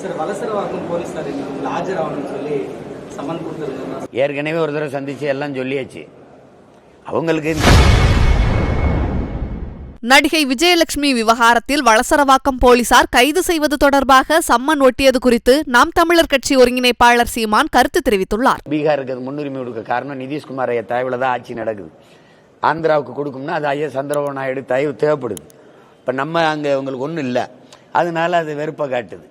Sir Valasaravakkam போலீஸார் ஆஜராகணும்னு சொல்லி summon கொடுத்துருக்காங்க. ஏற்கனவே ஒரு தடவை சந்திச்சு எல்லாம் சொல்லியாச்சு. அவங்களுக்கு நடிகை விஜயலட்சுமி விவகாரத்தில் வலசரவாக்கம் போலீசார் கைது செய்வது தொடர்பாக சம்மன் ஒட்டியது குறித்து நாம் தமிழர் கட்சி ஒருங்கிணைப்பாளர் சீமான் கருத்து தெரிவித்துள்ளார். பீகாருக்கு முன்னுரிமை கொடுக்க காரணம் நிதிஷ்குமார் ஐயா தயவுல தான் ஆட்சி நடக்குது. ஆந்திராவுக்கு கொடுக்கும்னா அது ஐயா சந்திரபாபு நாயுடு தயவு தேவைப்படுது. இப்போ நம்ம அங்கே உங்களுக்கு ஒன்றும் இல்லை, அதனால அது வெறுப்பை காட்டுது.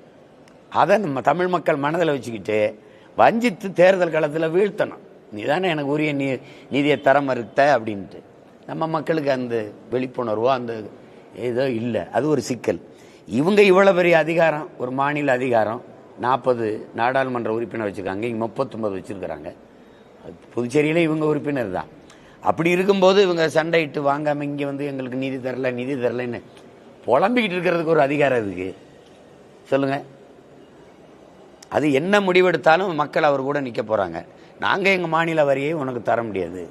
அதை நம்ம தமிழ் மக்கள் மனதில் வச்சுக்கிட்டு வஞ்சித்து தேர்தல் களத்தில் வீழ்த்தணும். நீ தானே எனக்கு உரிய நீதியை தர மறுத்த அப்படின்ட்டு நம்ம மக்களுக்கு அந்த விழிப்புணர்வோ அந்த ஏதோ இல்லை. அது ஒரு சிக்கல். இவங்க இவ்வளோ பெரிய அதிகாரம், ஒரு மாநில அதிகாரம், 40 நாடாளுமன்ற உறுப்பினர் வச்சுருக்காங்க, இங்கே 39 வச்சுருக்கிறாங்க. புதுச்சேரியில் இவங்க உறுப்பினர் தான். அப்படி இருக்கும்போது இவங்க சண்டையிட்டு வாங்காமல் இங்கே வந்து எங்களுக்கு நீதி தரலைன்னு புலம்பிக்கிட்டு இருக்கிறதுக்கு ஒரு அதிகாரம் இருக்கு சொல்லுங்கள். அது என்ன முடிவெடுத்தாலும் மக்கள் அவர் கூட நிற்க போகிறாங்க. நாங்கள் எங்கள் மாநில வரியை உனக்கு தர முடியாது,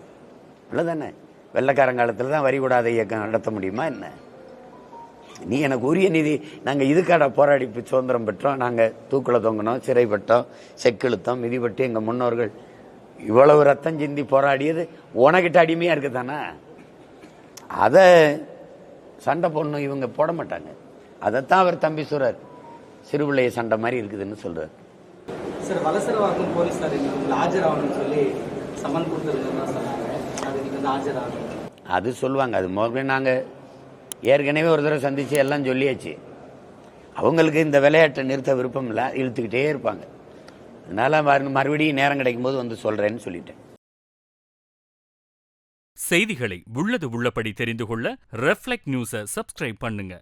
அவ்வளோதானே. வெள்ளைக்காரங்காலத்தில் தான் வரி கூடாத இயக்கம் நடத்த முடியுமா என்ன? நீ எனக்கு உரிய நிதி, நாங்கள் இதுக்காக போராடி சுதந்திரம் பெற்றோம், நாங்கள் தூக்கில் தொங்கினோம், சிறைப்பட்டோம், செக்கிழுத்தோம், மிதிப்பட்டு எங்கள் முன்னோர்கள் இவ்வளவு ரத்தம் சிந்தி போராடியது உனக்கிட்ட அடிமையாக இருக்குதானே. அதை சண்டை போடணும் இவங்க போட மாட்டாங்க. அதைத்தான் அவர் தம்பி சொல்றார், சிறுபிள்ளைய சண்டை மாதிரி இருக்குதுன்னு சொல்றார். சார் வலசரவாக்கம் போலீஸார் ஆஜராகணும்னு சொல்லி சம்மன் கொடுத்துருக்காங்க. அது சொல்லுவாங்க. அது முதல்ல நாங்கள் ஏற்கனவே ஒரு தடவை சந்திச்சு எல்லாம் சொல்லியாச்சு. அவங்களுக்கு இந்த விளையாட்டை நிறுத்த விருப்பம் இல்லை, இழுத்துக்கிட்டே இருப்பாங்க. அதனால மறுபடியும் நேரம் கிடைக்கும் போது வந்து சொல்றேன்னு சொல்லிட்டேன். செய்திகளை உள்ளது உள்ளபடி தெரிந்து கொள்ள ரெஃப்ளெக்ட் நியூஸை சப்ஸ்கிரைப் பண்ணுங்க.